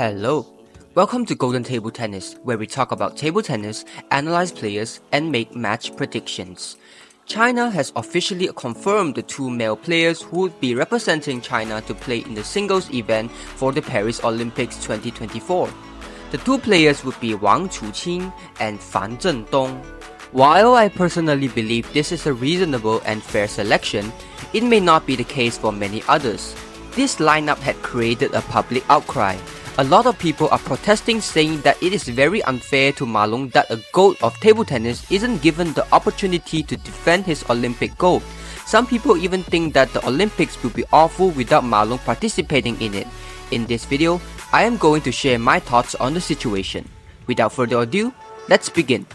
Hello, welcome to Golden Table Tennis, where we talk about table tennis, analyze players, and make match predictions. China has officially confirmed the two male players who would be representing China to play in the singles event for the Paris Olympics 2024. The two players would be Wang Chuqin and Zhendong. While I personally believe this is a reasonable and fair selection, it may not be the case for many others. This lineup had created a public outcry. A lot of people are protesting, saying that it is very unfair to Ma Long that a GOAT of table tennis isn't given the opportunity to defend his Olympic gold. Some people even think that the Olympics will be awful without Ma Long participating in it. In this video, I am going to share my thoughts on the situation. Without further ado, let's begin.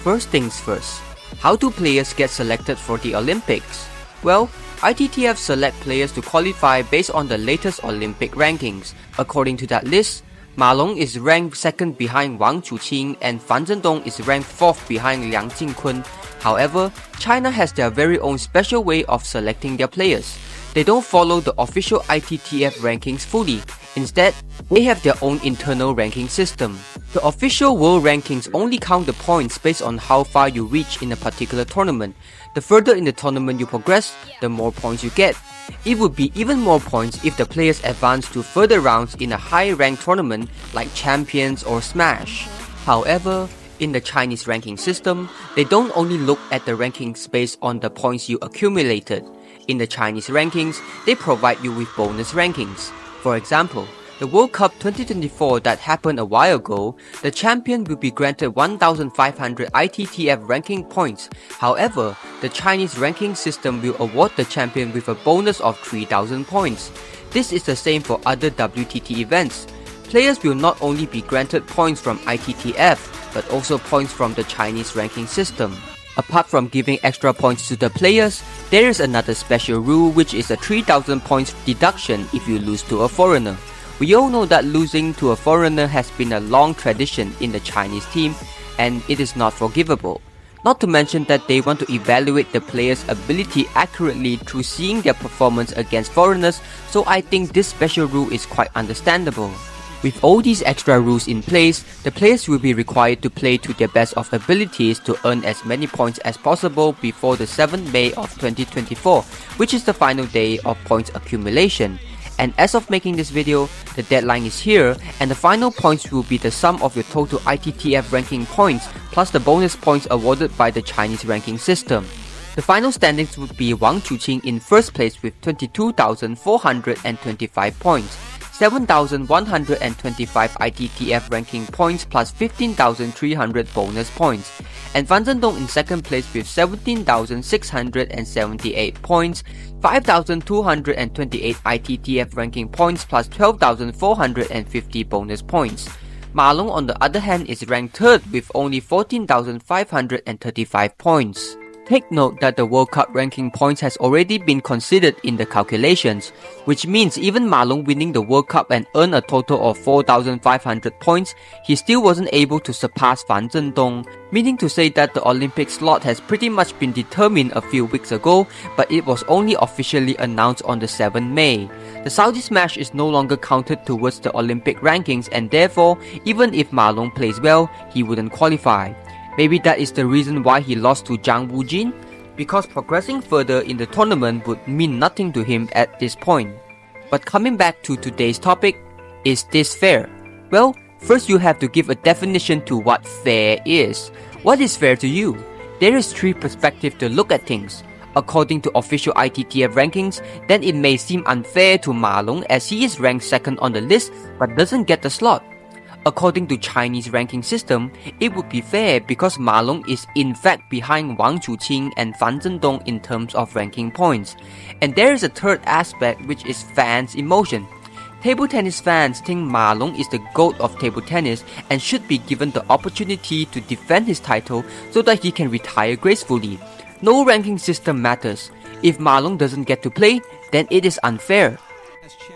First things first, how do players get selected for the Olympics? Well, ITTF select players to qualify based on the latest Olympic rankings. According to that list, Ma Long is ranked second behind Wang Chuqin and Zhendong is ranked fourth behind Liang Jingkun. However, China has their very own special way of selecting their players. They don't follow the official ITTF rankings fully. Instead, they have their own internal ranking system. The official world rankings only count the points based on how far you reach in a particular tournament. The further in the tournament you progress, the more points you get. It would be even more points if the players advance to further rounds in a high-ranked tournament like Champions or Smash. However, in the Chinese ranking system, they don't only look at the rankings based on the points you accumulated. In the Chinese rankings, they provide you with bonus rankings. For example, the World Cup 2024 that happened a while ago, the champion will be granted 1,500 ITTF ranking points. However, the Chinese ranking system will award the champion with a bonus of 3,000 points. This is the same for other WTT events. Players will not only be granted points from ITTF, but also points from the Chinese ranking system. Apart from giving extra points to the players, there is another special rule, which is a 3,000 points deduction if you lose to a foreigner. We all know that losing to a foreigner has been a long tradition in the Chinese team, and it is not forgivable. Not to mention that they want to evaluate the player's ability accurately through seeing their performance against foreigners, so I think this special rule is quite understandable. With all these extra rules in place, the players will be required to play to their best of abilities to earn as many points as possible before the 7th May of 2024, which is the final day of points accumulation. And as of making this video, the deadline is here, and the final points will be the sum of your total ITTF ranking points plus the bonus points awarded by the Chinese ranking system. The final standings would be Wang Chuqin in first place with 22,425 points, 7,125 ITTF ranking points plus 15,300 bonus points, and Zhendong in second place with 17,678 points, 5,228 ITTF ranking points plus 12,450 bonus points. Ma Long on the other hand is ranked third with only 14,535 points. Take note that the World Cup ranking points has already been considered in the calculations, which means even Ma Long winning the World Cup and earn a total of 4,500 points, he still wasn't able to surpass Zhendong, meaning to say that the Olympic slot has pretty much been determined a few weeks ago, but it was only officially announced on the 7th May. The Saudi Smash is no longer counted towards the Olympic rankings, and therefore, even if Ma Long plays well, he wouldn't qualify. Maybe that is the reason why he lost to Zhang Wujin, because progressing further in the tournament would mean nothing to him at this point. But coming back to today's topic, is this fair? Well, first you have to give a definition to what fair is. What is fair to you? There is three perspectives to look at things. According to official ITTF rankings, then it may seem unfair to Ma Long as he is ranked second on the list but doesn't get the slot. According to Chinese ranking system, it would be fair because Ma Long is in fact behind Wang Chuqin and Zhendong in terms of ranking points. And there is a third aspect, which is fans' emotion. Table tennis fans think Ma Long is the GOAT of table tennis and should be given the opportunity to defend his title so that he can retire gracefully. No ranking system matters. If Ma Long doesn't get to play, then it is unfair.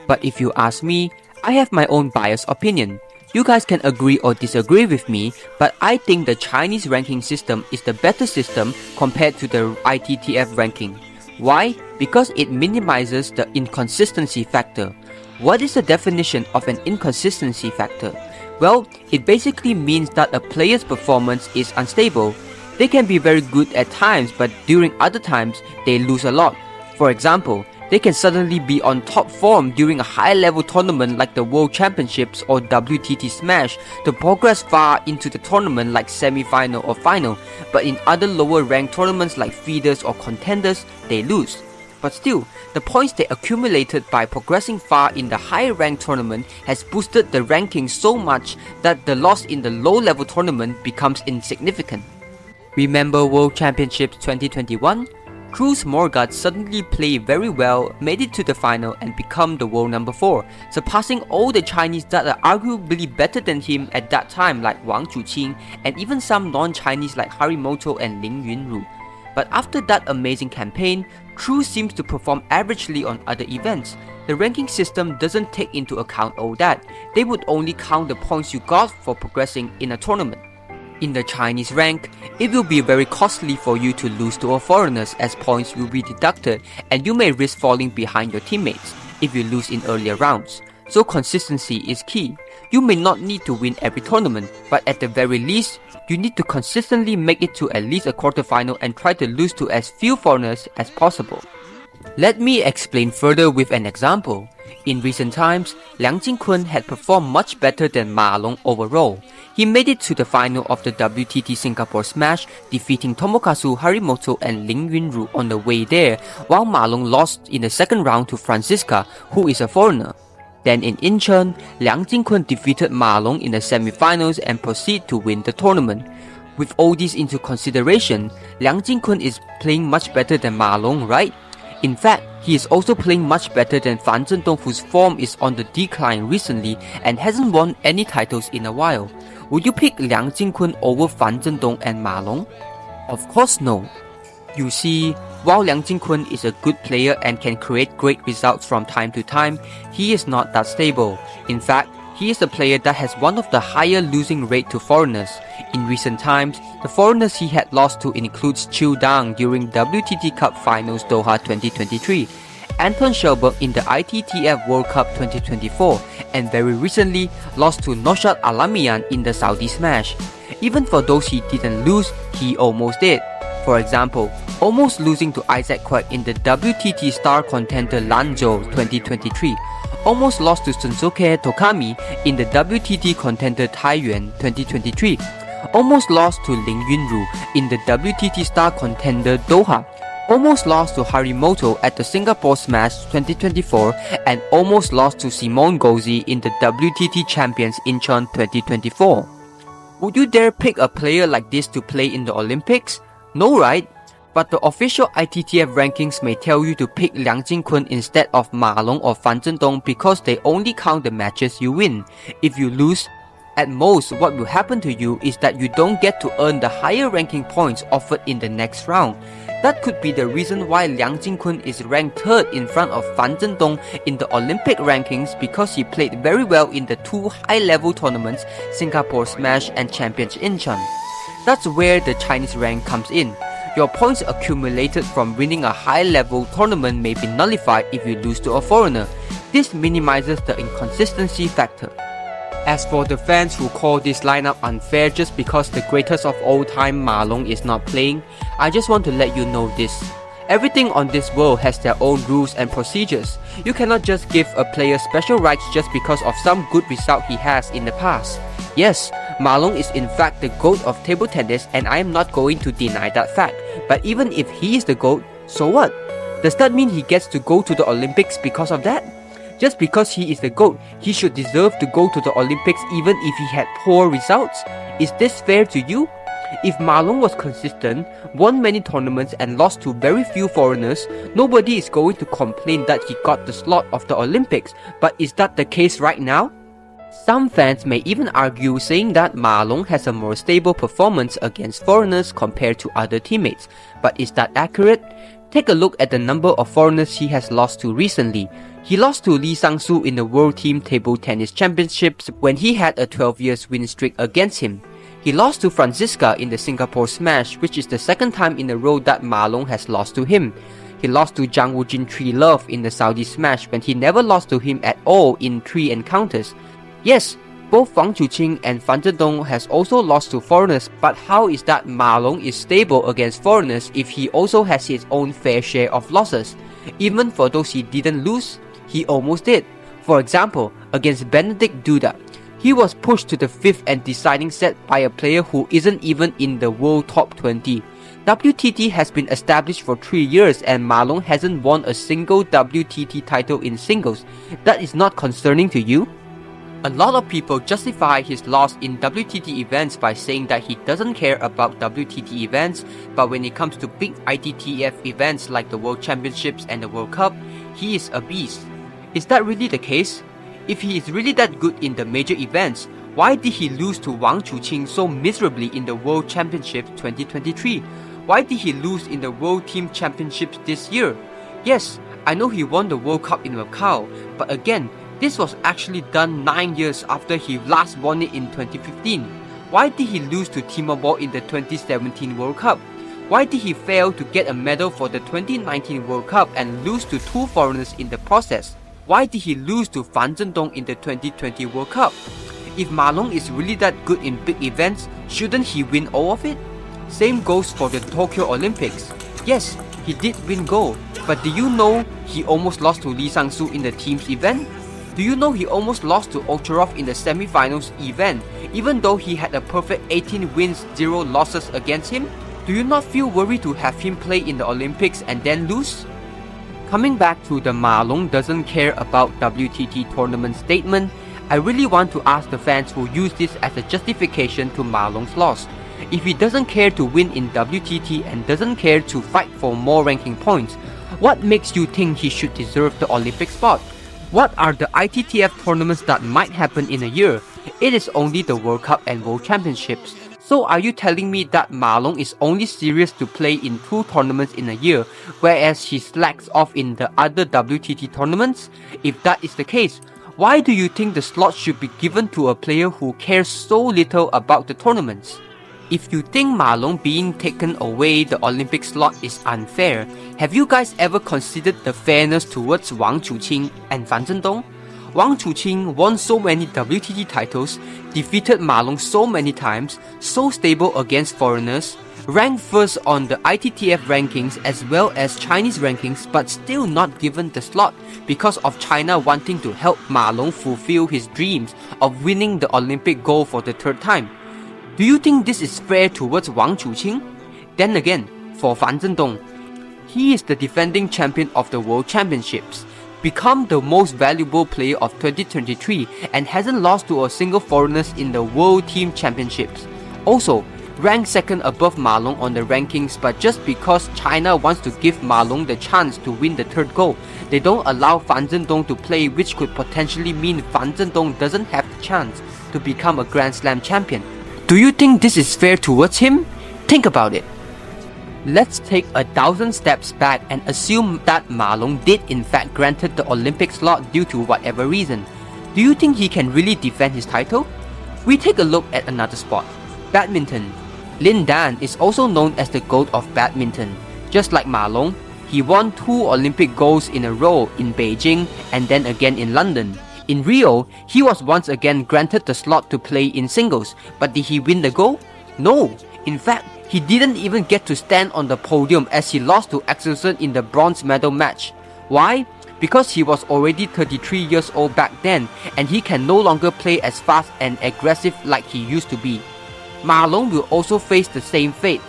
But if you ask me, I have my own biased opinion. You guys can agree or disagree with me, but I think the Chinese ranking system is the better system compared to the ITTF ranking. Why? Because it minimizes the inconsistency factor. What is the definition of an inconsistency factor? Well, it basically means that a player's performance is unstable. They can be very good at times, but during other times, they lose a lot. For example, they can suddenly be on top form during a high-level tournament like the World Championships or WTT Smash to progress far into the tournament like semi-final or final, but in other lower-ranked tournaments like feeders or contenders, they lose. But still, the points they accumulated by progressing far in the higher-ranked tournament has boosted the ranking so much that the loss in the low-level tournament becomes insignificant. Remember World Championships 2021? Cruz Morgat suddenly played very well, made it to the final and become the world number 4, surpassing all the Chinese that are arguably better than him at that time like Wang Chuqin and even some non-Chinese like Harimoto and Lin Yunru. But after that amazing campaign, Cruz seems to perform averagely on other events. The ranking system doesn't take into account all that. They would only count the points you got for progressing in a tournament. In the Chinese rank, it will be very costly for you to lose to a foreigners as points will be deducted and you may risk falling behind your teammates if you lose in earlier rounds. So consistency is key. You may not need to win every tournament, but at the very least, you need to consistently make it to at least a quarterfinal and try to lose to as few foreigners as possible. Let me explain further with an example. In recent times, Liang Jingkun had performed much better than Ma Long overall. He made it to the final of the WTT Singapore Smash, defeating Tomokazu Harimoto and Lin Yunru on the way there, while Ma Long lost in the second round to Francisca, who is a foreigner. Then in Incheon, Liang Jingkun defeated Ma Long in the semi-finals and proceeded to win the tournament. With all this into consideration, Liang Jingkun is playing much better than Ma Long, right? In fact, he is also playing much better than Fan Zhendong, whose form is on the decline recently and hasn't won any titles in a while. Would you pick Liang Jingkun over Fan Zhendong and Ma Long? Of course no. You see, while Liang Jingkun is a good player and can create great results from time to time, he is not that stable. In fact, he is a player that has one of the higher losing rate to foreigners. In recent times, the foreigners he had lost to includes Zhendong during WTT Cup Finals Doha 2023, Anton Shelberg in the ITTFWorld Cup 2024, and very recently lost to Noshat Alamian in the Saudi Smash. Even for those he didn't lose, he almost did. For example, almost losing to Isaac Kwek in the WTT Star Contender Lanzhou 2023, almost lost to Sunsuke Tokami in the WTT Contender Taiyuan 2023, almost lost to Lin Yunru in the WTT Star Contender Doha, almost lost to Harimoto at the Singapore Smash 2024, and almost lost to Simone Gauzy in the WTT Champions Incheon 2024. Would you dare pick a player like this to play in the Olympics? No, right? But the official ITTF rankings may tell you to pick Liang Jingkun instead of Ma Long or Fan Zhendong because they only count the matches you win. If you lose, at most what will happen to you is that you don't get to earn the higher ranking points offered in the next round. That could be the reason why Liang Jingkun is ranked 3rd in front of Fan Zhendong in the Olympic rankings because he played very well in the 2 high-level tournaments, Singapore Smash and Champions Incheon. That's where the Chinese rank comes in. Your points accumulated from winning a high-level tournament may be nullified if you lose to a foreigner. This minimizes the inconsistency factor. As for the fans who call this lineup unfair just because the greatest of all time Ma Long is not playing, I just want to let you know this. Everything on this world has their own rules and procedures. You cannot just give a player special rights just because of some good result he has in the past. Yes, Ma Long is in fact the GOAT of table tennis and I am not going to deny that fact. But even if he is the GOAT, so what? Does that mean he gets to go to the Olympics because of that? Just because he is the GOAT, he should deserve to go to the Olympics even if he had poor results? Is this fair to you? If Ma Long was consistent, won many tournaments and lost to very few foreigners, nobody is going to complain that he got the slot of the Olympics. But is that the case right now? Some fans may even argue saying that Ma Long has a more stable performance against foreigners compared to other teammates. But is that accurate? Take a look at the number of foreigners he has lost to recently. He lost to Lee Sang-soo in the World Team Table Tennis Championships when he had a 12 years win streak against him. He lost to Francisca in the Singapore Smash, which is the second time in a row that Ma Long has lost to him. he lost to Zhang Wujin 3-love in the Saudi Smash when he never lost to him at all in 3 encounters. Yes, both Wang Chuqin and Fan Zhendong has also lost to foreigners, but how is that Ma Long is stable against foreigners if he also has his own fair share of losses? Even for those he didn't lose, he almost did. For example, against Benedict Duda, he was pushed to the 5th and deciding set by a player who isn't even in the world top 20. WTT has been established for 3 years and Ma Long hasn't won a single WTT title in singles. That is not concerning to you? A lot of people justify his loss in WTT events by saying that he doesn't care about WTT events, but when it comes to big ITTF events like the World Championships and the World Cup, he is a beast. Is that really the case? If he is really that good in the major events, why did he lose to Wang Chuqin so miserably in the World Championship 2023? Why did he lose in the World Team Championships this year? Yes, I know he won the World Cup in Macau, but again, this was actually done 9 years after he last won it in 2015. Why did he lose to Timor in the 2017 World Cup? Why did he fail to get a medal for the 2019 World Cup and lose to 2 foreigners in the process? Why did he lose to Fan Zhendong in the 2020 World Cup? If Ma Long is really that good in big events, shouldn't he win all of it? Same goes for the Tokyo Olympics. Yes, he did win gold, but do you know he almost lost to Lee Sang-soo in the team's event? Do you know he almost lost to Ocharov in the semi-finals event, even though he had a perfect 18 wins, 0 losses against him? Do you not feel worried to have him play in the Olympics and then lose? Coming back to the Ma Long doesn't care about WTT tournament statement, I really want to ask the fans who use this as a justification to Ma Long's loss. If he doesn't care to win in WTT and doesn't care to fight for more ranking points, what makes you think he should deserve the Olympic spot? What are the ITTF tournaments that might happen in a year? It is only the World Cup and World Championships. So are you telling me that Ma Long is only serious to play in 2 tournaments in a year, whereas he slacks off in the other WTT tournaments? If that is the case, why do you think the slot should be given to a player who cares so little about the tournaments? If you think Ma Long being taken away the Olympic slot is unfair, have you guys ever considered the fairness towards Wang Chuqin and Fan Zhendong? Wang Chuqin won so many WTT titles, defeated Ma Long so many times, so stable against foreigners, ranked first on the ITTF rankings as well as Chinese rankings, but still not given the slot because of China wanting to help Ma Long fulfill his dreams of winning the Olympic gold for the 3rd time. Do you think this is fair towards Wang Chuqin? Then again, for Fan Zhendong, he is the defending champion of the World Championships, become the most valuable player of 2023 and hasn't lost to a single foreigner in the World Team Championships. Also, ranked 2nd above Ma Long on the rankings, but just because China wants to give Ma Long the chance to win the 3rd gold, they don't allow Fan Zhendong to play, which could potentially mean Fan Zhendong doesn't have the chance to become a Grand Slam champion. Do you think this is fair towards him? Think about it. Let's take 1,000 steps back and assume that Ma Long did in fact granted the Olympic slot due to whatever reason. Do you think he can really defend his title? We take a look at another sport, badminton. Lin Dan is also known as the GOAT of badminton. Just like Ma Long, he won 2 Olympic golds in a row in Beijing and then again in London. In Rio, he was once again granted the slot to play in singles, but did he win the gold? No. In fact, he didn't even get to stand on the podium as he lost to Axelsen in the bronze medal match. Why? Because he was already 33 years old back then and he can no longer play as fast and aggressive like he used to be. Ma Long will also face the same fate.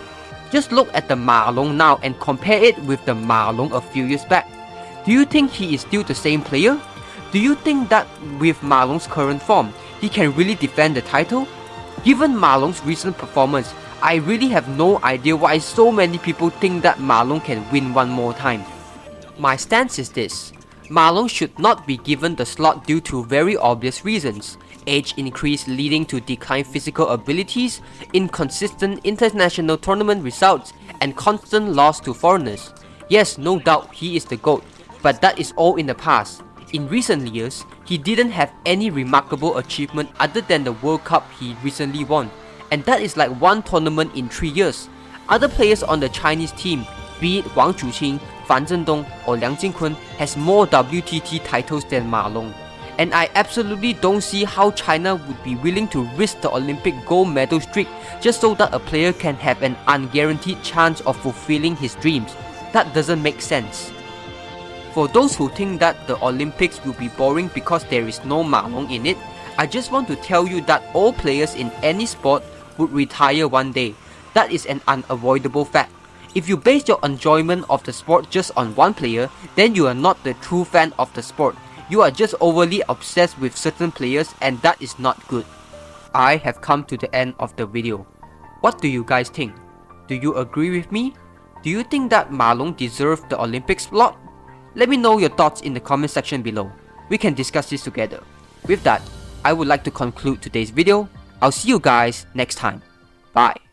Just look at the Ma Long now and compare it with the Ma Long a few years back. Do you think he is still the same player? Do you think that with Ma Long's current form, he can really defend the title? Given Ma Long's recent performance, I really have no idea why so many people think that Ma Long can win one more time. My stance is this: Ma Long should not be given the slot due to very obvious reasons. Age increase leading to declined physical abilities, inconsistent international tournament results, and constant loss to foreigners. Yes, no doubt he is the GOAT, but that is all in the past. In recent years, he didn't have any remarkable achievement other than the World Cup he recently won, and that is like 1 tournament in 3 years. Other players on the Chinese team, be it Wang Chuqin, Fan Zhendong or Liang Jingkun has more WTT titles than Ma Long. And I absolutely don't see how China would be willing to risk the Olympic gold medal streak just so that a player can have an unguaranteed chance of fulfilling his dreams. That doesn't make sense. For those who think that the Olympics will be boring because there is no Ma Long in it, I just want to tell you that all players in any sport would retire one day. That is an unavoidable fact. If you base your enjoyment of the sport just on one player, then you are not the true fan of the sport. You are just overly obsessed with certain players, and that is not good. I have come to the end of the video. What do you guys think? Do you agree with me? Do you think that Ma Long deserved the Olympic slot? Let me know your thoughts in the comment section below. We can discuss this together. With that, I would like to conclude today's video. I'll see you guys next time. Bye.